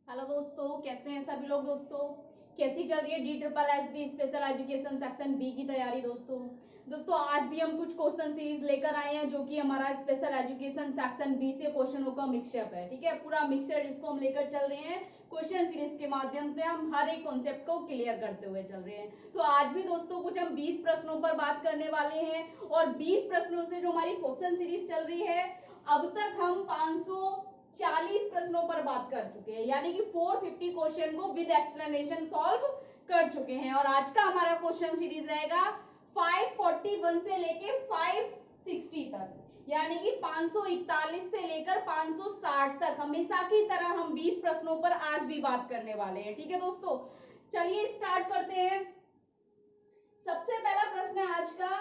Hello दोस्तों, कैसे हैं सभी लोग। दोस्तों कैसी चल रही है DSSB special education section B की तैयारी। दोस्तों आज भी हम कुछ क्वेश्चन सीरीज लेकर आए हैं जो कि हमारा स्पेशल एजुकेशन सेक्शन बी से क्वेश्चनों का मिक्सचर है। ठीक है, पूरा मिक्सचर जिसको हम लेकर चल रहे हैं क्वेश्चन सीरीज के माध्यम से हम हर एक कॉन्सेप्ट को क्लियर करते हुए चल रहे हैं। तो आज भी दोस्तों कुछ हम 20 प्रश्नों पर बात करने वाले हैं और 20 प्रश्नों से जो हमारी क्वेश्चन सीरीज चल रही है अब तक हम 540 प्रश्नों पर बात कर चुके हैं, यानी कि 450 क्वेश्चन को विद एक्सप्लेनेशन सॉल्व कर चुके हैं। और आज का हमारा क्वेश्चन सीरीज रहेगा 541 से लेके 560 तक, यानी कि 541 से लेकर 560 तक हमेशा की तरह हम 20 प्रश्नों पर आज भी बात करने वाले हैं। ठीक है दोस्तों, चलिए स्टार्ट करते हैं। सबसे पहला प्रश्न है आज का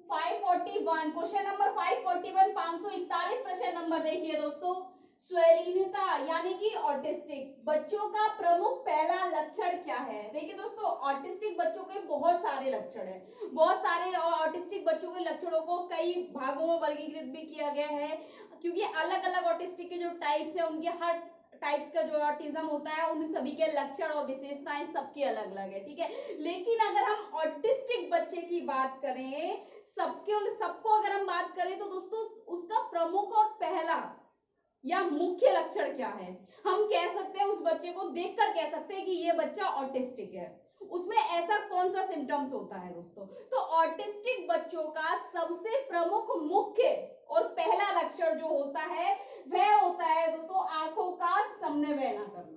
541, क्वेश्चन नंबर 541, 541 प्रश्न नंबर देखिए दोस्तों। स्वैलीनता यानी कि ऑटिस्टिक बच्चों का प्रमुख पहला लक्षण क्या है। देखिए दोस्तों, ऑटिस्टिक बच्चों के बहुत सारे लक्षण हैं, बहुत सारे ऑटिस्टिक बच्चों के लक्षणों को कई भागों में वर्गीकृत भी किया गया है, क्योंकि अलग अलग ऑटिस्टिक के जो टाइप्स है उनके हर टाइप्स का जो ऑटिज्म होता है उन सभी के लक्षण और विशेषताएं सबकी अलग अलग है। ठीक है, लेकिन अगर हम ऑटिस्टिक बच्चे की बात करें, सबको अगर हम बात करें तो दोस्तों उसका प्रमुख और पहला या मुख्य लक्षण क्या है, हम कह सकते हैं उस बच्चे को देखकर कह सकते हैं कि ये बच्चा ऑटिस्टिक है। उसमें ऐसा कौन सा सिम्टम्स होता है दोस्तों, तो ऑटिस्टिक बच्चों का सबसे प्रमुख मुख्य और पहला लक्षण जो होता है वह होता है दोस्तों आंखों का समन्वय न करना।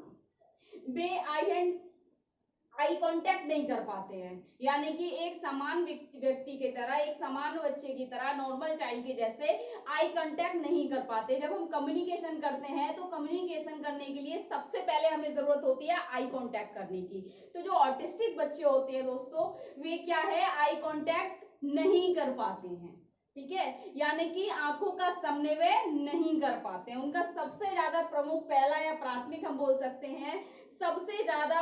आई कांटेक्ट नहीं कर पाते हैं, यानी कि एक समान व्यक्ति की तरह, एक समान बच्चे की तरह, नॉर्मल चाइल्ड के जैसे आई कांटेक्ट नहीं कर पाते। जब हम कम्युनिकेशन करते हैं तो कम्युनिकेशन करने के लिए सबसे पहले हमें जरूरत होती है आई कांटेक्ट करने की। तो जो ऑटिस्टिक बच्चे होते हैं दोस्तों वे क्या है, आई कांटेक्ट नहीं कर पाते हैं। ठीक है, यानी कि आंखों का समन्वय नहीं कर पाते हैं। उनका सबसे ज्यादा प्रमुख पहला या प्राथमिक हम बोल सकते हैं सबसे ज्यादा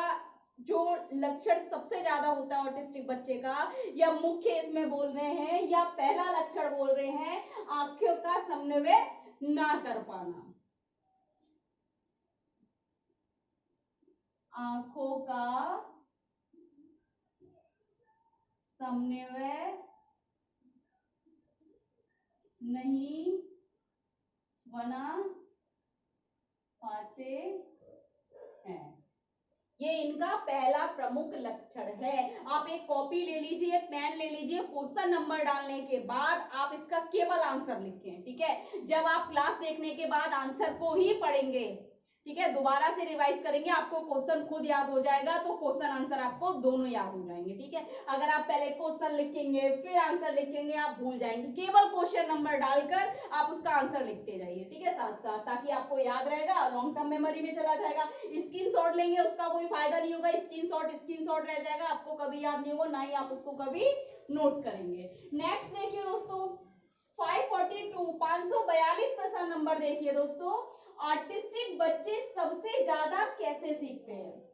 जो लक्षण सबसे ज्यादा होता है ऑटिस्टिक बच्चे का, या मुख्य इसमें बोल रहे हैं या पहला लक्षण बोल रहे हैं, आंखों का समन्वय ना कर पाना। आंखों का समन्वय नहीं बना पाते हैं, ये इनका पहला प्रमुख लक्षण है। आप एक कॉपी ले लीजिए, पेन ले लीजिए, क्वेश्चन नंबर डालने के बाद आप इसका केवल आंसर लिखें। ठीक है, जब आप क्लास देखने के बाद आंसर को ही पढ़ेंगे, ठीक है, दोबारा से रिवाइज करेंगे, आपको क्वेश्चन खुद याद हो जाएगा, तो क्वेश्चन आंसर आपको दोनों याद हो जाएंगे। ठीक है, अगर आप पहले क्वेश्चन लिखेंगे फिर आंसर लिखेंगे आप भूल जाएंगे। केवल क्वेश्चन नंबर डालकर आप उसका आंसर लिखते जाइए। ठीक है, साथ साथ, ताकि आपको याद रहेगा, लॉन्ग टर्म मेमोरी में चला जाएगा। स्क्रीनशॉट लेंगे उसका कोई फायदा नहीं होगा, स्क्रीनशॉट रह जाएगा, आपको कभी याद नहीं होगा, ना ही आप उसको कभी नोट करेंगे। नेक्स्ट देखिए दोस्तों 542, 542 प्रश्न नंबर देखिए दोस्तों। ऑटिस्टिक बच्चे सबसे ज्यादा कैसे सीखते हैं।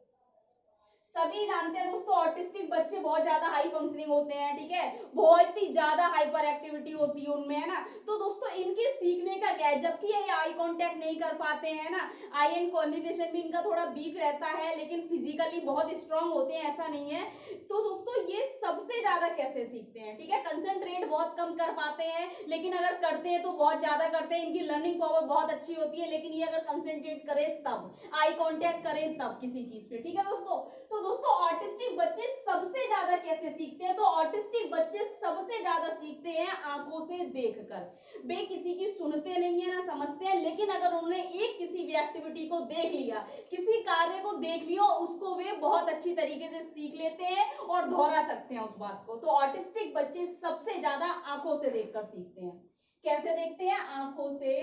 सभी जानते हैं दोस्तों ऑटिस्टिक बच्चे बहुत ज्यादा हाई फंक्शनिंग होते हैं। ठीक है, बहुत ही ज्यादा हाइपर एक्टिविटी होती है उनमें, है ना। तो दोस्तों इनके सीखने का क्या है, जबकि ये आई कांटेक्ट नहीं कर पाते हैं ना, आई एंड कोऑर्डिनेशन भी इनका थोड़ा वीक रहता है, लेकिन फिजिकली बहुत स्ट्रांग होते हैं, ऐसा नहीं है। तो दोस्तों ये सबसे ज्यादा कैसे सीखते हैं, ठीक है, कंसंट्रेट बहुत कम कर पाते हैं, लेकिन अगर करते हैं तो बहुत ज्यादा करते हैं। इनकी लर्निंग पावर बहुत अच्छी होती है, लेकिन ये अगर कंसंट्रेट करें तब, आई कांटेक्ट करें तब किसी चीज पे। ठीक है दोस्तों, तो दोस्तों ऑटिस्टिक बच्चे सबसे ज्यादा कैसे सीखते हैं, तो ऑटिस्टिक बच्चे सबसे ज्यादा सीखते हैं आंखों से देखकर। वे किसी की सुनते नहीं है ना समझते हैं, लेकिन अगर उन्होंने एक किसी भी एक्टिविटी को देख लिया, किसी कार्य को देख लिया, उसको वे बहुत अच्छी तरीके से सीख लेते हैं और दोहरा सकते हैं उस बात को। तो ऑटिस्टिक बच्चे सबसे ज्यादा आंखों से देखकर सीखते हैं। कैसे देखते हैं, आंखों से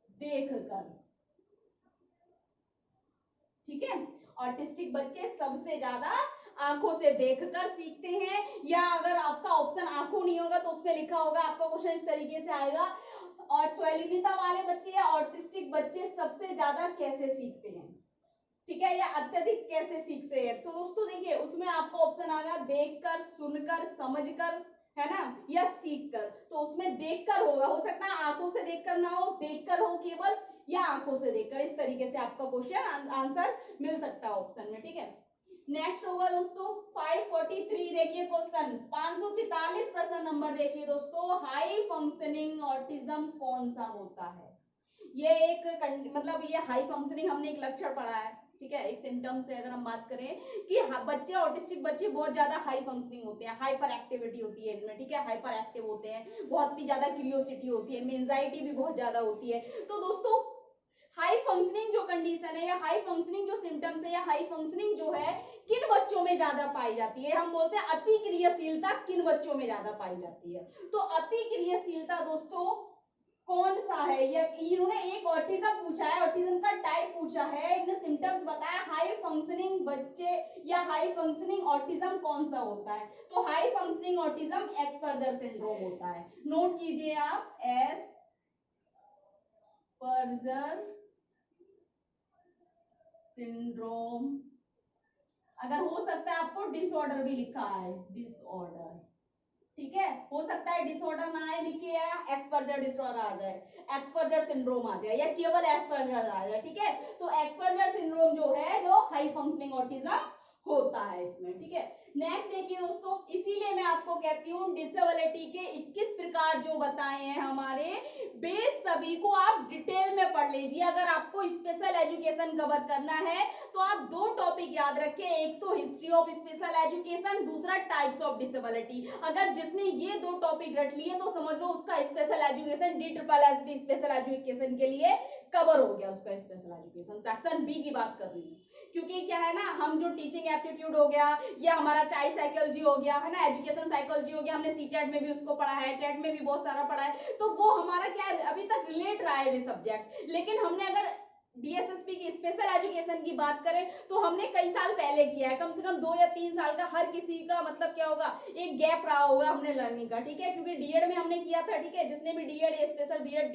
देखकर। ठीक है, ऑटिस्टिक बच्चे सबसे ज्यादा आंखों से देखकर सीखते हैं। या अगर आपका ऑप्शन आंखों नहीं होगा तो उसमें लिखा होगा, आपका क्वेश्चन इस तरीके से आएगा, और स्वैलीनता वाले बच्चे या ऑटिस्टिक बच्चे सबसे ज्यादा कैसे सीखते हैं। ठीक है, या अत्यधिक कैसे सीखते हैं। तो दोस्तों देखिए उसमें आपको ऑप्शन आएगा देखकर, सुनकर, समझकर, है ना, या सीख कर, तो उसमें देखकर होगा, हो सकता है आंखों से देखकर ना हो, देखकर हो केवल, या आंखों से देखकर। इस तरीके से आपका क्वेश्चन आंसर मिल सकता है ऑप्शन में, ठीक है। नेक्स्ट होगा दोस्तों 543, देखिए क्वेश्चन 543 प्रश्न नंबर देखिए दोस्तों, हाई फंक्शनिंग ऑटिज्म कौन सा होता है। ये एक मतलब ये हाई फंक्शनिंग हमने एक लक्षण पढ़ा है, ठीक है, एक सिम्टम से अगर हम बात करें कि बच्चे, ऑटिस्टिक बच्चे बहुत ज्यादा हाई फंक्शनिंग होते हैं, हाइपर एक्टिविटी होती है इनमें, ठीक है, हाइपर एक्टिव होते हैं, बहुत ही ज्यादा क्यूरियोसिटी होती है इनमें, एंजाइटी भी बहुत ज्यादा होती है। तो दोस्तों हाई फंक्शनिंग जो कंडीशन है, या हाई फंक्शनिंग जो सिम्टम्स है, या हाई फंक्शनिंग जो है किन बच्चों में ज्यादा पाई जाती है, हम बोलते हैं अति क्रियाशीलता किन बच्चों में ज्यादा पाई जाती है। तो अति क्रियाशीलता दोस्तों कौन सा है, या इन्होंने एक ऑटिज्म पूछा है, ऑटिज्म का टाइप पूछा है, इन्होंने सिम्टम्स बताया, हाई फंक्शनिंग बच्चे या हाई फंक्शनिंग ऑटिज्म कौन सा होता है। तो high functioning autism Asperger syndrome होता है, नोट कीजिए आप, एस्पर्जर सिंड्रोम। अगर हो सकता है आपको डिसऑर्डर भी लिखा है, डिसऑर्डर, ठीक है, हो सकता है डिसऑर्डर ना आए लिखे, या एक्सपर्जर डिसऑर्डर आ जाए, एक्सपर्जर सिंड्रोम आ जाए, या केवल एक्सपर्जर आ जाए, ठीक है। तो एक्सपर्जर सिंड्रोम जो है, जो हाई फंक्शनिंग ऑटिज्म होता है इसमें, ठीक है। नेक्स्ट देखिए दोस्तों, इसीलिए मैं आपको कहती हूँ डिसेबिलिटी के 21 प्रकार जो बताए हैं हमारे, बेस सभी को आप डिटेल में पढ़ लीजिए। अगर आपको स्पेशल एजुकेशन कवर करना है तो आप दो टॉपिक याद रखें, एक तो हिस्ट्री ऑफ स्पेशल एजुकेशन, दूसरा टाइप्स ऑफ डिसेबिलिटी। अगर जिसने ये दो टॉपिक रट लिए तो समझ लो उसका special education DSSS special education के लिए कवर हो गया, उसका स्पेशल एजुकेशन सेक्शन बी की बात कर रही हूँ। क्योंकि क्या है ना, हम जो टीचिंग एप्टीट्यूड हो गया, या हमारा चाइल्ड साइकोलॉजी हो गया, है ना, एजुकेशन साइकोलॉजी हो गया, हमने सीटेट में भी उसको पढ़ा है, टेट में भी बहुत सारा पढ़ा है, तो वो हमारा क्या है, अभी तक रिलेट रहा है ये सब्जेक्ट। लेकिन हमने अगर DSSP की स्पेशल एजुकेशन की बात करें तो हमने कई साल पहले किया है, कम से कम 2 या 3 साल का हर किसी का मतलब क्या होगा, एक गैप रहा होगा हमने लर्निंग का, ठीक है, क्योंकि डीएड में हमने किया था, ठीक है, जिसने भी डीएड स्पेशल बीएड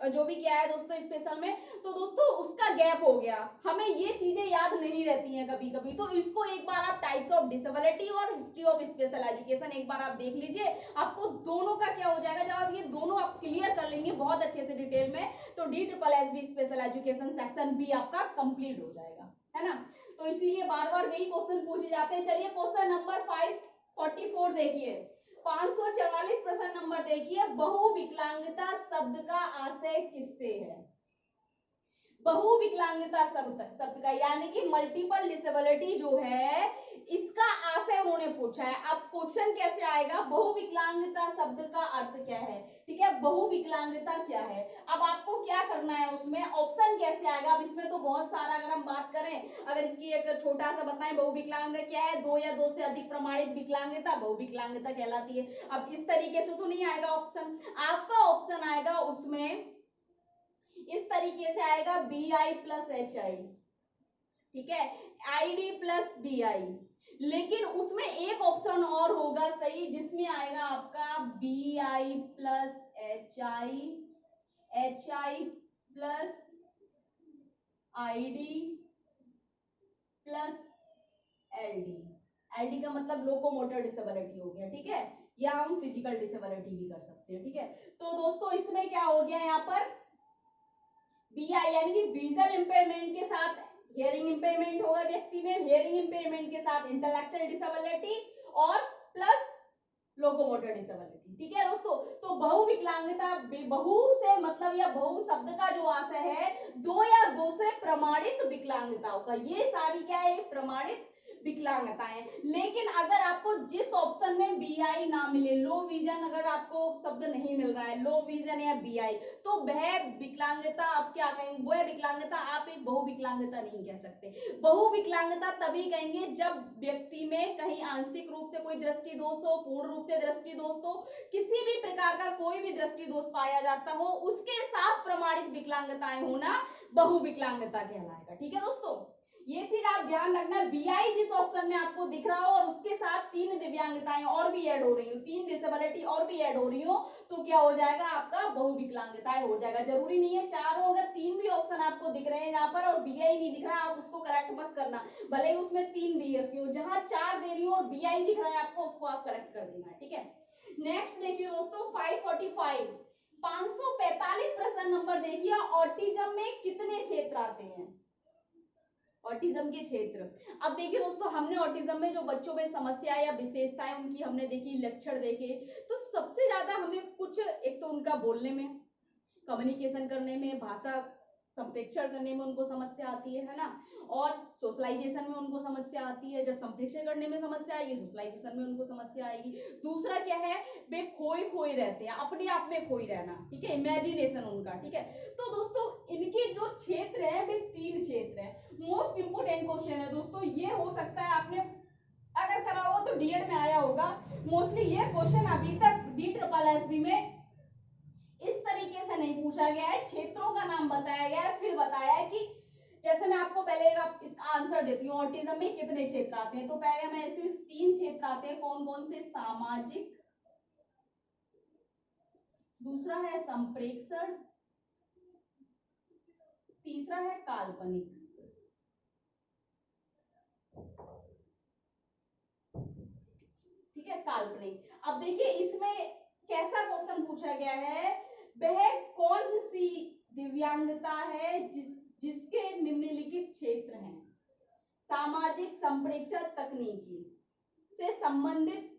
जो भी किया है दोस्तों स्पेशल में, तो दोस्तों उसका गैप हो गया, हमें ये चीजें याद नहीं रहती हैं कभी कभी। तो इसको एक बार आप टाइप्स ऑफ डिसेबिलिटी और हिस्ट्री ऑफ स्पेशल एजुकेशन एक बार आप देख लीजिए, आपको दोनों का क्या हो जाएगा, जब आप ये दोनों आप क्लियर कर लेंगे बहुत अच्छे से डिटेल में, तो DSSS स्पेशल एजुकेशन सेक्शन भी आपका कंप्लीट हो जाएगा, है ना। तो इसीलिए बार बार यही क्वेश्चन पूछे जाते हैं। चलिए क्वेश्चन नंबर 544 देखिए, 544 प्रश्न नंबर देखिए, बहुविकलांगता शब्द का आशय किससे है। बहुविकलांगता शब्द का यानी कि मल्टीपल डिसेबिलिटी जो है, इसका आशय उन्होंने पूछा है। अब क्वेश्चन कैसे आएगा, बहुविकलांगता शब्द का अर्थ क्या है, ठीक है, बहुविकलांगता क्या है। अब आपको क्या करना है, उसमें ऑप्शन कैसे आएगा। अब इसमें तो बहुत सारा, अगर हम बात करें, अगर इसकी एक छोटा सा बताएं, बहुविकलांगता क्या है, 2 या 2 से अधिक प्रमाणित विकलांगता बहुविकलांगता कहलाती है। अब इस तरीके से तो नहीं आएगा ऑप्शन, आपका ऑप्शन आएगा उसमें इस तरीके से आएगा, BI प्लस HI, ठीक है, ID प्लस BI, लेकिन उसमें एक ऑप्शन और होगा सही, जिसमें आएगा आपका BI plus HI, HI plus ID plus LD। LD का मतलब लोकोमोटर डिसेबिलिटी हो गया, ठीक है, या हम फिजिकल डिसेबिलिटी भी कर सकते हैं, ठीक है। तो दोस्तों इसमें क्या हो गया, यहाँ पर BI यानी कि विजुअल इंपेयरमेंट के साथ हियरिंग इंपेयरमेंट होगा व्यक्ति में, हियरिंग इंपेयरमेंट के साथ इंटेलेक्चुअल डिसेबिलिटी और प्लस लोकोमोटर डिसेबिलिटी, ठीक है दोस्तों। तो बहुविकलांगता, बहु से मतलब या बहु शब्द का जो आशय है 2 या 2 से प्रमाणित विकलांगताओं का, ये सारी क्या है, प्रमाणित विकलांगताएं। लेकिन अगर आपको जिस ऑप्शन में BI ना मिले, लो विजन, अगर आपको शब्द नहीं मिल रहा है लो विजन या BI, तो वह विकलांगता आप क्या कहेंगे, वह विकलांगता आप एक बहुविकलांगता नहीं कह सकते। बहुविकलांगता तभी कहेंगे जब व्यक्ति में कहीं आंशिक रूप से कोई दृष्टि दोष हो, पूर्ण रूप से दृष्टि दोष हो, किसी भी प्रकार का कोई भी दृष्टि दोष पाया जाता हो, उसके साथ प्रमाणित विकलांगताएं होना बहुविकलांगता कहलाएगा, ठीक है दोस्तों। ये चीज आप ध्यान रखना, BI जिस ऑप्शन में आपको दिख रहा हो और उसके साथ 3 दिव्यांगताएं और भी ऐड हो रही हो, 3 डिसेबिलिटी और भी ऐड हो रही हो, तो क्या हो जाएगा, आपका बहुविकलांगताएं हो जाएगा। जरूरी नहीं है 4 हो, अगर 3 भी ऑप्शन आपको दिख रहे हैं यहाँ पर और BI नहीं दिख रहा, आप उसको करेक्ट मत करना, भले ही उसमें 3 दी रखी हो, जहां 4 दे रही हो और BI दिख रहा है आपको, उसको आप करेक्ट कर देना, ठीक है। नेक्स्ट देखिए दोस्तों 545 545 प्रश्न नंबर देखिए, ऑटिज्म में कितने क्षेत्र आते हैं? ऑटिज्म के क्षेत्र। अब देखिए दोस्तों, हमने ऑटिज्म में जो बच्चों में समस्याएं या विशेषताएं उनकी हमने देखी, लक्षण देखे, तो सबसे ज्यादा हमें कुछ, एक तो उनका बोलने में, कम्युनिकेशन करने में, भाषा संप्रेषण करने में उनको समस्या आती है ना, और सोशलाइजेशन में उनको समस्या आती है। जब संप्रेषण करने में समस्या आएगी, सोशलाइजेशन में उनको समस्या आएगी। दूसरा क्या है, वे खोए रहते हैं, अपने आप में खोई रहना, ठीक है, इमेजिनेशन उनका, ठीक है। तो दोस्तों इनके जो क्षेत्र है वे 3 क्षेत्र है। मोस्ट इंपोर्टेंट क्वेश्चन है दोस्तों, ये हो सकता है आपने अगर करा हो तो डीएड में आया होगा। मोस्टली ये क्वेश्चन अभी तक DSSB में इस तरीके से नहीं पूछा गया है। क्षेत्रों का नाम बताया गया है, फिर बताया है कि जैसे मैं आपको पहले इसका आंसर देती हूँ, ऑटिज्म में कितने क्षेत्र आते हैं। तो पहले मैं इसमें 3 क्षेत्र आते हैं, कौन कौन से? सामाजिक, दूसरा है संप्रेषण, तीसरा है काल्पनिक। ठीक है, काल्पनिक। अब देखिए इसमें कैसा क्वेश्चन पूछा गया है, वह कौन सी दिव्यांगता है जिसके निम्नलिखित क्षेत्र हैं? सामाजिक, संप्रेषण, तकनीकी से संबंधित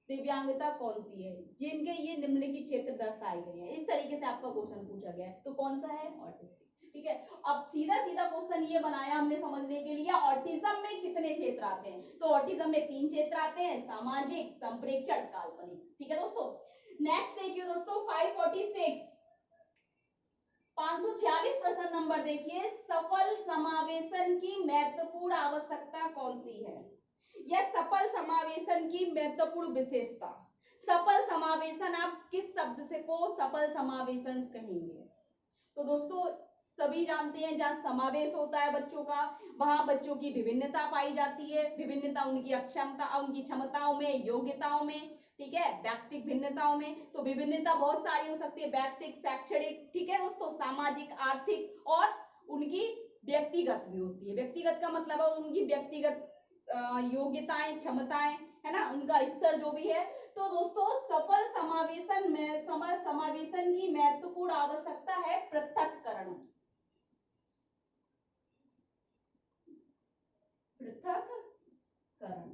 दिव्यांगता कौन सी है जिनके ये निम्नलिखित क्षेत्र दर्शाए गए हैं? इस तरीके से आपका क्वेश्चन पूछा गया है। तो कौन सा है? ऑटिस्टिक। ठीक है, अब सीधा सीधा क्वेश्चन ये बनाया हमने समझने के लिए, ऑटिज्म में कितने क्षेत्र आते हैं? तो ऑटिज्म में 3 क्षेत्र आते हैं, सामाजिक, संप्रेषण, काल्पनिक। ठीक है दोस्तों, नेक्स्ट देखिए दोस्तों 546 546 प्रश्न नंबर देखिए, सफल समावेशन की महत्वपूर्ण आवश्यकता कौन सी है? यह सफल समावेशन की महत्वपूर्ण विशेषता। सफल समावेशन आप किस शब्द से को सफल समावेशन कहेंगे? तो दोस्तों सभी जानते हैं, जहाँ समावेश होता है बच्चों का, वहां बच्चों की विभिन्नता पाई जाती है। विभिन्नता उनकी अक्षमता, उनकी क्षमताओं में, योग्यताओं में, ठीक है, व्यक्तिगत भिन्नताओं में। तो विभिन्नता बहुत सारी हो सकती है, व्यक्तिगत, शैक्षणिक, ठीक है दोस्तों, सामाजिक, आर्थिक, और उनकी व्यक्तिगत भी होती है। व्यक्तिगत का मतलब है उनकी व्यक्तिगत योग्यताएं, क्षमताएं, है ना, उनका स्तर जो भी है। तो दोस्तों सफल समावेशन में समावेशन की महत्वपूर्ण आवश्यकता है पृथक्करण। पृथक्करण,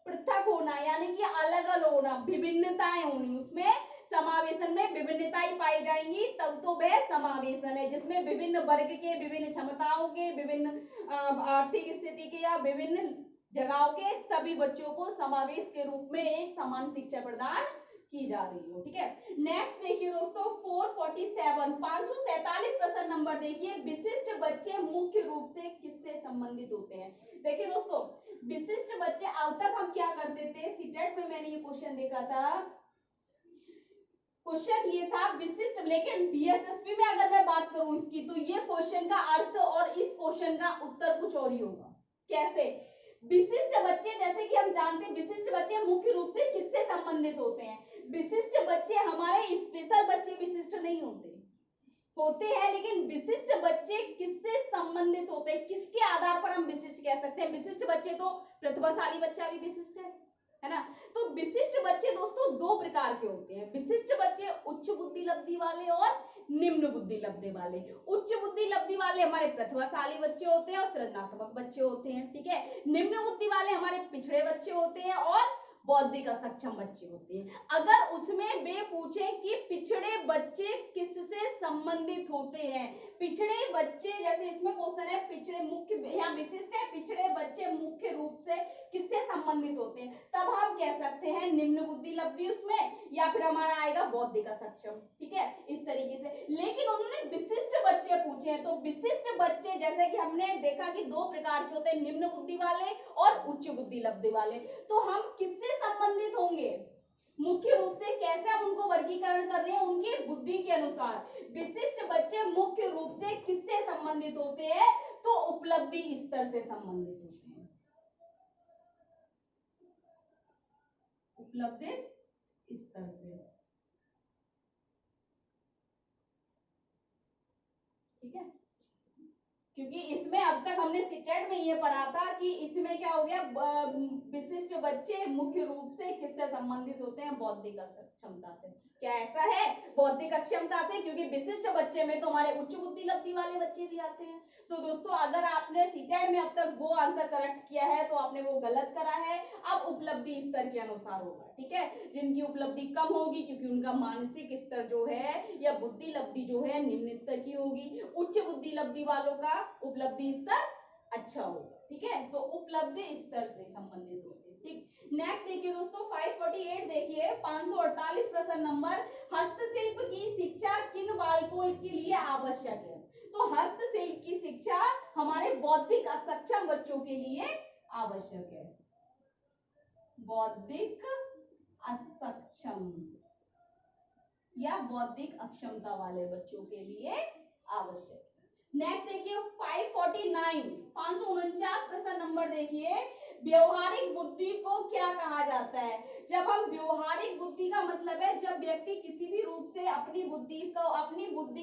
पृथक होना यानी कि अलग अलग होना, विभिन्नताएं होनी, उसमें समावेशन में विभिन्नताएं पाई जाएंगी, तब तो वह समावेशन है, जिसमें विभिन्न वर्ग के, विभिन्न क्षमताओं के, विभिन्न आर्थिक स्थिति के या विभिन्न जगहों के सभी बच्चों को समावेश के रूप में एक समान शिक्षा प्रदान की जा रही हो। ठीक है, नेक्स्ट देखिए दोस्तों 447 547 प्रश्न नंबर देखिए, विशिष्ट बच्चे मुख्य रूप से किससे संबंधित होते हैं? देखिए दोस्तों, विशिष्ट बच्चे, अब तक हम क्या करते थे, सीटेट में मैंने ये क्वेश्चन देखा था, क्वेश्चन ये था विशिष्ट, लेकिन DSSB में अगर मैं बात करूं इसकी, तो ये क्वेश्चन का अर्थ और इस क्वेश्चन का उत्तर कुछ और ही होगा। कैसे? विशिष्ट बच्चे, जैसे कि हम जानते हैं विशिष्ट बच्चे मुख्य रूप से किससे संबंधित होते हैं? विशिष्ट बच्चे हमारे स्पेशल बच्चे विशिष्ट नहीं होते हैं, लेकिन विशिष्ट बच्चे किससे संबंधित होते हैं, किसके आधार पर हम विशिष्ट कह सकते हैं? विशिष्ट बच्चे तो प्रतिभाशाली बच्चा भी विशिष्ट है ना। तो विशिष्ट बच्चे दोस्तों 2 प्रकार के होते हैं। विशिष्ट बच्चे उच्च बुद्धि लब्धि वाले और निम्न बुद्धि लब्धि वाले। उच्च बुद्धि लब्धि वाले हमारे प्रतिभाशाली बच्चे होते हैं और सृजनात्मक बच्चे होते हैं, ठीक है। निम्न बुद्धि वाले हमारे पिछड़े बच्चे होते हैं और बौद्धिक असक्षम बच्चे होते हैं। अगर उसमें वे पूछे कि पिछड़े बच्चे किससे संबंधित होते हैं, पिछड़े बच्चे, जैसे इसमें क्वेश्चन है पिछड़े मुख्य, यहाँ विशिष्ट है, पिछड़े बच्चे मुख्य रूप से किससे संबंधित होते हैं, तब हम कह सकते हैं निम्न बुद्धि लब्धि उसमें, या फिर हमारा आएगा बौद्धिक असक्षम, ठीक है, इस तरीके से। लेकिन उन्होंने विशिष्ट बच्चे पूछे हैं, तो विशिष्ट बच्चे जैसे कि हमने देखा कि 2 प्रकार के होते हैं, निम्न बुद्धि वाले और उच्च बुद्धि लब्धि वाले। तो हम किससे संबंधित होंगे? मुख्य रूप से कैसे हम उनको वर्गीकरण कर रहे हैं? उनकी बुद्धि के अनुसार। विशिष्ट बच्चे मुख्य रूप से किससे संबंधित होते हैं? तो उपलब्धि स्तर से संबंधित होते हैं, उपलब्धि स्तर से, ठीक है। क्योंकि इसमें अब तक हमने सीटेट में ये पढ़ा था कि इसमें क्या हो गया, विशिष्ट बच्चे मुख्य रूप से किससे संबंधित होते हैं, बौद्धिक क्षमता से। क्या ऐसा है, बौद्धिक अक्षमता से, क्योंकि विशिष्ट बच्चे में तो हमारे उच्च बुद्धि लब्धि वाले बच्चे भी आते हैं। तो दोस्तों अगर आपने सीटेट में अब तक वो आंसर करेक्ट किया है तो आपने वो गलत करा है। अब उपलब्धि स्तर के अनुसार होगा, ठीक है। जिनकी उपलब्धि कम होगी क्योंकि उनका मानसिक स्तर जो है या बुद्धि लब्धि जो है निम्न स्तर की होगी, उच्च बुद्धि लब्धि वालों का उपलब्धि स्तर अच्छा होगा, ठीक है। तो उपलब्धि स्तर से संबंधित होते हैं, ठीक। नेक्स्ट देखिए दोस्तों 548 देखिए 548 प्रश्न नंबर, हस्तशिल्प की शिक्षा किन बालकों के लिए आवश्यक है। तो हस्तशिल्प की शिक्षा हमारे बौद्धिक असक्षम बच्चों के लिए आवश्यक है, बौद्धिक असक्षम या बौद्धिक अक्षमता वाले बच्चों के लिए आवश्यक। नेक्स्ट देखिए 549 प्रश्न नंबर देखिए, व्यवहारिक बुद्धि को क्या कहा जाता है। जब हम व्यवहारिक बुद्धि का मतलब है जब व्यक्ति किसी भी रूप से अपनी बुद्धि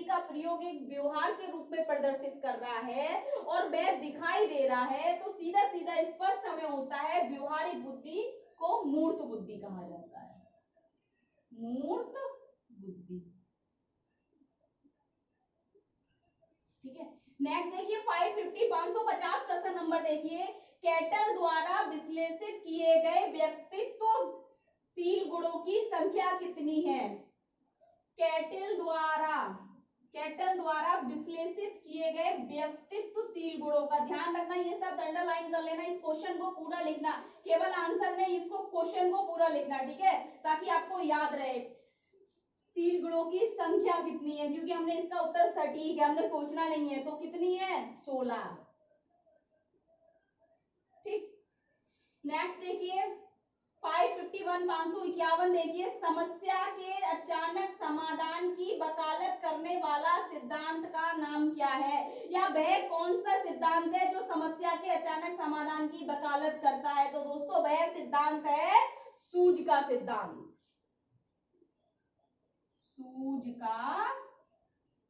का प्रयोग एक व्यवहार के रूप में प्रदर्शित कर रहा है और वह दिखाई दे रहा है, तो सीधा सीधा स्पष्ट हमें होता है व्यवहारिक बुद्धि को मूर्त बुद्धि कहा जाता है, मूर्त बुद्धि, ठीक है। नेक्स्ट देखिए 550 प्रश्न नंबर देखिए, कैटल द्वारा विश्लेषित किए गए व्यक्तित्वशील गुणों की संख्या कितनी है। कैटल द्वारा विश्लेषित किए गए व्यक्तित्वशील गुणों का ध्यान रखना, ये सब अंडरलाइन कर लेना, इस क्वेश्चन को पूरा लिखना, केवल आंसर नहीं इसको क्वेश्चन को पूरा लिखना, ठीक है, ताकि आपको याद रहे। शील गुणों की संख्या कितनी है, क्योंकि हमने इसका उत्तर सटीक है, हमने सोचना नहीं है, तो कितनी है 16, ठीक। नेक्स्ट देखिए 551 देखिए, समस्या के अचानक समाधान की वकालत करने वाला सिद्धांत का नाम क्या है, या वह कौन सा सिद्धांत है जो समस्या के अचानक समाधान की वकालत करता है। तो दोस्तों वह सिद्धांत है सूझ का सिद्धांत, सूझ का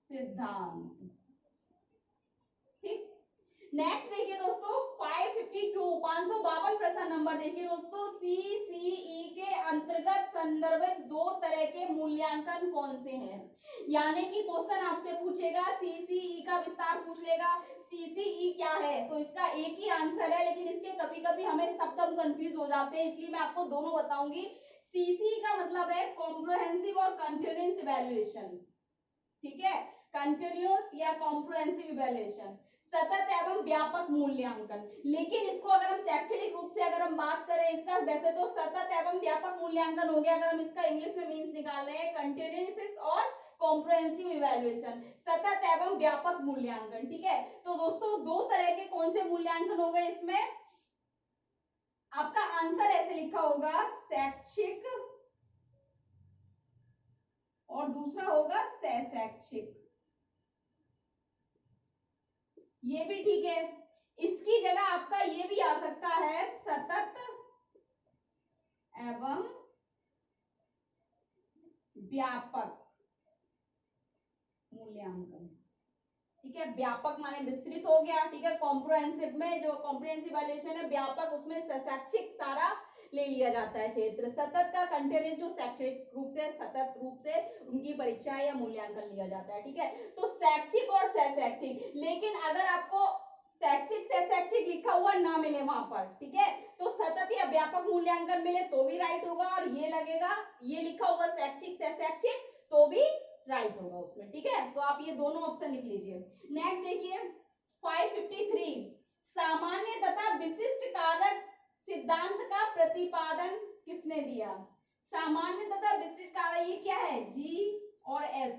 सिद्धांत, ठीक। नेक्स्ट देखिए दोस्तों 552 प्रश्न नंबर देखिए दोस्तों, सीसीई के अंतर्गत संदर्भित दो तरह के मूल्यांकन कौन से हैं। यानी कि क्वेश्चन आपसे पूछेगा, सीसीई का विस्तार पूछ लेगा, सीसीई क्या है, तो इसका एक ही आंसर है, लेकिन इसके कभी कभी हमें शब्द हम कंफ्यूज हो जाते हैं, इसलिए मैं आपको दोनों बताऊंगी। सीसीई का मतलब है कॉम्प्रिहेंसिव और कंटिन्यूअस इवैल्यूएशन, ठीक है, कंटिन्यूअस या कॉम्प्रिहेंसिव इवैल्यूएशन, सतत एवं व्यापक मूल्यांकन। लेकिन इसको अगर हम शैक्षणिक रूप से अगर हम बात करें इसका, वैसे तो सतत एवं व्यापक मूल्यांकन हो गया, अगर हम इसका इंग्लिश में मीन्स निकाल रहे हैं कंटिन्यूअस और कॉम्प्रिहेंसिव इवैल्यूएशन, सतत एवं व्यापक मूल्यांकन, ठीक है। तो दोस्तों दो तरह के कौन से मूल्यांकन हो गए इसमें, आपका आंसर ऐसे लिखा होगा शैक्षिक और दूसरा होगा सहशैक्षिक, ये भी ठीक है। इसकी जगह आपका ये भी आ सकता है सतत एवं व्यापक मूल्यांकन, ठीक है। व्यापक माने विस्तृत हो गया, ठीक है। कॉम्प्रिहेंसिव में जो कॉम्प्रिहेंसिव इवैल्यूएशन है व्यापक, उसमें शैक्षिक सारा ले लिया जाता है क्षेत्र। सतत का कंटिन्यूअस जो शैक्षिक रूप से सतत रूप से उनकी परीक्षा या मूल्यांकन लिया जाता है, ठीक है। तो शैक्षिक और सहशैक्षिक, लेकिन अगर आपको शैक्षिक सहशैक्षिक लिखा हुआ ना मिले वहां पर, ठीक है, तो सतत या व्यापक मूल्यांकन मिले तो भी राइट होगा, और ये लगेगा ये लिखा होगा शैक्षिक सहशैक्षिक तो भी राइट होगा उसमें, ठीक है। तो आप ये दोनों ऑप्शन लिख लीजिए। नेक्स्ट देखिए 553, सामान्य तथा विशिष्ट कारक सिद्धांत का प्रतिपादन किसने दिया। सामान्य तथा विशिष्ट कारक ये क्या है, जी और एस,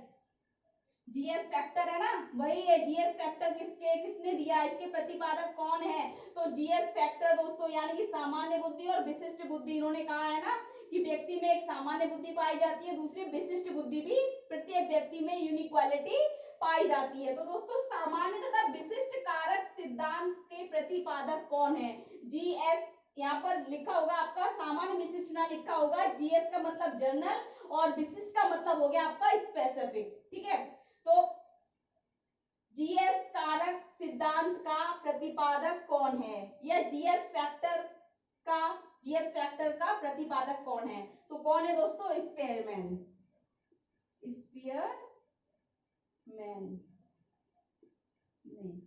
जीएस फैक्टर है ना, वही है जीएस फैक्टर, किसने दिया, इसके प्रतिपादक कौन है। तो जीएस फैक्टर दोस्तों, यानी कि सामान्य बुद्धि और विशिष्ट बुद्धि, इन्होंने कहा है ना कि व्यक्ति में एक सामान्य बुद्धि पाई जाती है, दूसरी विशिष्ट बुद्धि भी, प्रत्येक व्यक्ति में यूनिक्वालिटी पाई जाती है। तो दोस्तों सामान्य तथा विशिष्ट कारक सिद्धांत के प्रतिपादक कौन है, जीएस, यहाँ पर लिखा होगा आपका सामान्य विशिष्ट ना लिखा होगा, जीएस का मतलब जनरल और विशिष्ट का मतलब हो गया आपका स्पेसिफिक, ठीक है। तो जीएस कारक सिद्धांत प्रतिपादक कौन है, या जीएस फैक्टर का प्रतिपादक कौन है? तो कौन है दोस्तों? स्पेयरमैन। नहीं,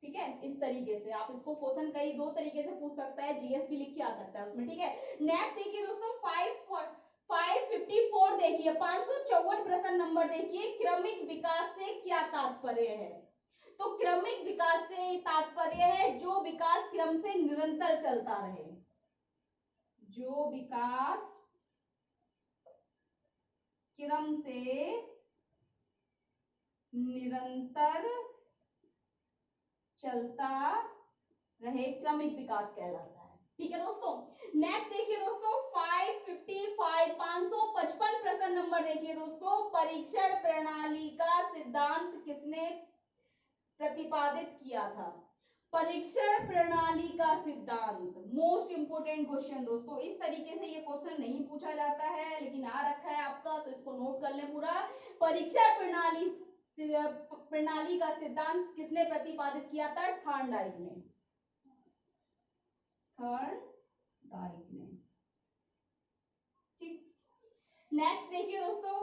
ठीक है। इस तरीके से आप इसको क्वेश्चन कई दो तरीके से पूछ सकता है, जीएस भी लिख के आ सकता है उसमें, ठीक है। नेक्स्ट देखिए दोस्तों 554 देखिए, 554 प्रश्न नंबर देखिए, क्रमिक विकास से क्या तात्पर्य है? तो क्रमिक विकास से तात्पर्य है जो विकास क्रम से निरंतर चलता रहे, जो विकास क्रम से निरंतर चलता रहे, क्रमिक विकास कहलाता है, ठीक है दोस्तों। नेक्स्ट देखिए दोस्तों 555 प्रश्न नंबर देखिए दोस्तों, परीक्षण प्रणाली का सिद्धांत किसने प्रतिपादित किया था? परीक्षण प्रणाली का सिद्धांत, मोस्ट इंपोर्टेंट क्वेश्चन दोस्तों। इस तरीके से ये क्वेश्चन नहीं पूछा जाता है, लेकिन आ रखा है आपका, तो इसको नोट कर लें पूरा। परीक्षण प्रणाली का सिद्धांत किसने प्रतिपादित किया था? थॉर्नडाइक ने। ठीक। नेक्स्ट देखिए दोस्तों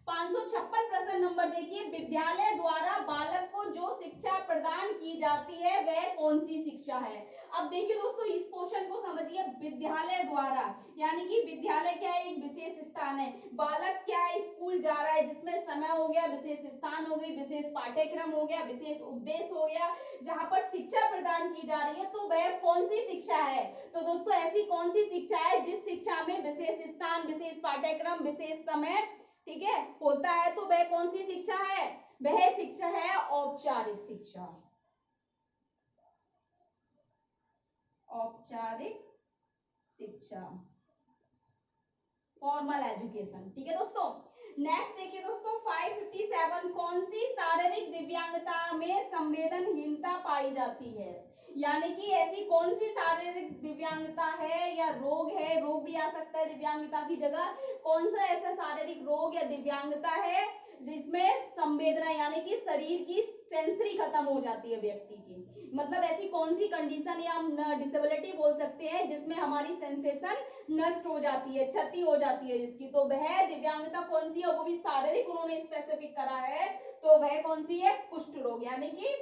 556 प्रश्न नंबर देखिए, विद्यालय द्वारा बालक को जो शिक्षा प्रदान की जाती है वह कौन सी शिक्षा है? अब देखिए दोस्तों इस क्वेश्चन को समझिए, विद्यालय द्वारा यानी कि विद्यालय क्या है? एक विशेष स्थान है। बालक क्या है? स्कूल जा रहा है, जिसमें समय हो गया, विशेष स्थान हो गई, विशेष पाठ्यक्रम हो गया, विशेष उद्देश्य हो गया, जहां पर शिक्षा प्रदान की जा रही है, तो वह कौन सी शिक्षा है? तो दोस्तों ऐसी कौन सी शिक्षा है जिस शिक्षा में विशेष स्थान, विशेष पाठ्यक्रम, विशेष समय, ठीक है, होता है? तो वह कौन सी शिक्षा है? वह शिक्षा है औपचारिक शिक्षा। औपचारिक शिक्षा, फॉर्मल एजुकेशन, ठीक है दोस्तों। नेक्स्ट देखिए दोस्तों 557, कौन सी शारीरिक दिव्यांगता में संवेदनहीनता पाई जाती है? यानी कि ऐसी कौन सी शारीरिक दिव्यांगता है या रोग है, रोग भी आ सकता है दिव्यांगता की जगह, कौन सा ऐसा शारीरिक रोग या दिव्यांगता है जिसमें संवेदना यानी कि शरीर की सेंसरी खत्म हो जाती है व्यक्ति की? मतलब ऐसी कौन सी कंडीशन या हम डिसेबिलिटी बोल सकते हैं जिसमें हमारी सेंसेशन नष्ट हो जाती है, क्षति हो जाती है जिसकी, तो वह दिव्यांगता कौन सी है? वो भी शारीरिक उन्होंने स्पेसिफिक करा है, तो वह कौन सी है? कुष्ठ रोग यानी कि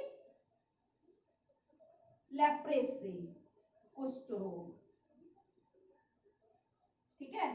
लेप्रेसी, कुष्ठ रोग, ठीक है।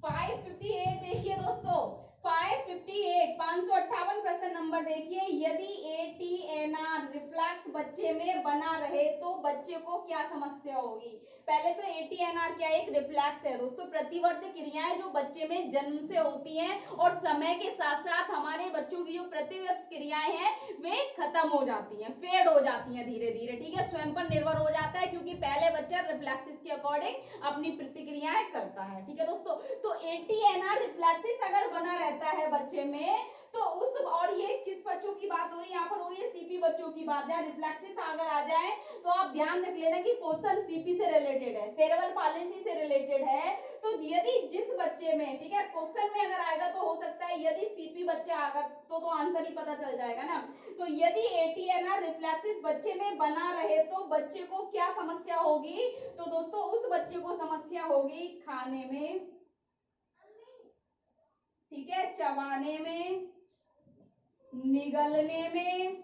558 देखिए दोस्तों 558 प्रश्न नंबर देखिए, यदि ATNR रिफ्लेक्स बच्चे में बना रहे तो बच्चे को क्या समस्या होगी? पहले तो ATNR क्या एक रिफ्लेक्स है दोस्तों, प्रतिवर्ती क्रियाएं जो बच्चे में जन्म से होती हैं और समय के साथ साथ हमारे बच्चों की जो प्रतिवर्ती क्रियाएं हैं वे खत्म हो जाती हैं, फेड हो जाती हैं धीरे धीरे, ठीक है, स्वयं पर निर्भर हो जाता है, क्योंकि पहले बच्चा रिफ्लेक्सिस के अकॉर्डिंग अपनी प्रतिक्रियाएं करता है, ठीक है दोस्तों। तो ATNR रिफ्लेक्सिस अगर बना रहता है बच्चे में, तो उस, और ये किस बच्चों की बात हो रही है? यहाँ पर हो रही है CP बच्चों की बात। जहाँ रिफ्लेक्सिस अगर आ जाए तो आप ध्यान रख लेना कि क्वेश्चन CP से रिलेटेड है, सेरेब्रल पालिसी से रिलेटेड है। तो यदि जिस बच्चे में, ठीक है, क्वेश्चन में अगर आएगा तो हो सकता है यदि CP बच्चा अगर तो आंसर ही पता चल जाएगा ना। तो यदि ATNR रिफ्लेक्सिस बच्चे में बना रहे तो बच्चे को क्या समस्या होगी? तो दोस्तों उस बच्चे को समस्या होगी खाने में, ठीक है, चबाने में, निगलने में,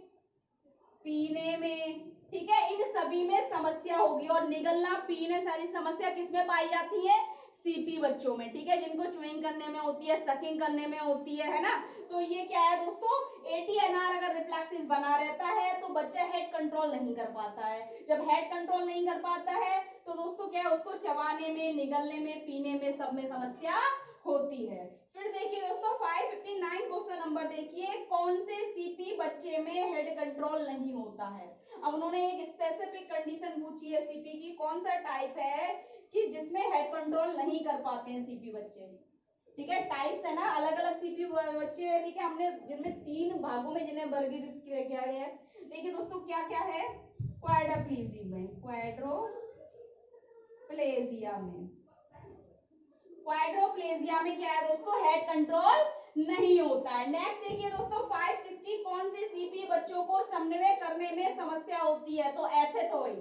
पीने में, ठीक है, इन सभी में समस्या होगी। और निगलना, पीने सारी समस्या किसमें पाई जाती है? CP बच्चों में, ठीक है, जिनको च्युइंग करने में होती है, सकिंग करने में होती है ना। तो ये क्या है दोस्तों, ATNR अगर रिफ्लेक्सिस बना रहता है तो बच्चा हेड कंट्रोल नहीं कर पाता है। जब हेड कंट्रोल नहीं कर पाता है तो दोस्तों क्या है, उसको चबाने में, निगलने में, पीने में, सब में समस्या होती है। फिर देखिए दोस्तों 559 क्वेश्चन नंबर देखिए, कौन से CP बच्चे में हेड कंट्रोल नहीं होता है? अब उन्होंने एक स्पेसिफिक कंडीशन पूछी है CP की, कौन सा टाइप है कि जिसमें हेड कंट्रोल नहीं कर पाते हैं CP बच्चे, ठीक है। टाइप्स है ना, अलग अलग CP बच्चे हैं, ठीक है, हमने जिनमें 3 भागों में जिन्हें वर्गीकृत किया गया है। देखिए दोस्तों क्या क्या है, क्वाड्रोप्लेजिया में, क्वाड्रोप्लेजिया में, क्वाड्रोप्लेजिया में क्या है दोस्तों, हेड कंट्रोल नहीं होता है। नेक्स्ट देखिए दोस्तों 560 कौन से सीपी बच्चों को समन्वय करने में समस्या होती है, तो एथेटोइड,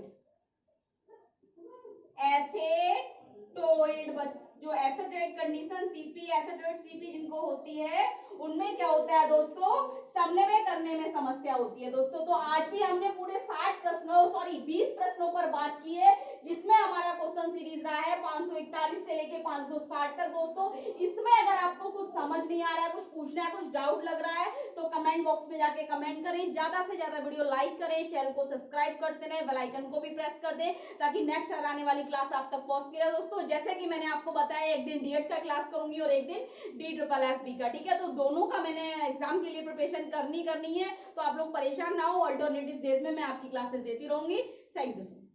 एथेटोइड जो एथेटोइड कंडीशन सीपी, एथेटोइड सीपी जिनको होती है उनमें क्या होता है दोस्तों, समन्वय करने में समस्या होती है दोस्तों। तो आज भी हमने पूरे 60 प्रश्नों 20 प्रश्नों पर बात की है, जिसमें हमारा क्वेश्चन सीरीज रहा है 541 से लेके 560 तक दोस्तों। इसमें अगर आपको कुछ समझ नहीं आ रहा है, कुछ पूछना है, कुछ डाउट लग रहा है, तो कमेंट बॉक्स में जाके कमेंट करें, ज्यादा से ज्यादा वीडियो लाइक करें, चैनल को सब्सक्राइब करते रहें, बेल आइकन को भी प्रेस कर दें ताकि नेक्स्ट आने वाली क्लास आप तक पहुंचती रहे दोस्तों। जैसे कि मैंने आपको बताया, एक दिन डीएड का क्लास करूंगी और एक दिन DSSB का, ठीक है। तो दोनों का मैंने एग्जाम के लिए प्रिपरेशन करनी है, तो आप लोग परेशान ना हो, अल्टरनेटिव डेज में मैं आपकी क्लासेस देती रहूंगी। Thank you.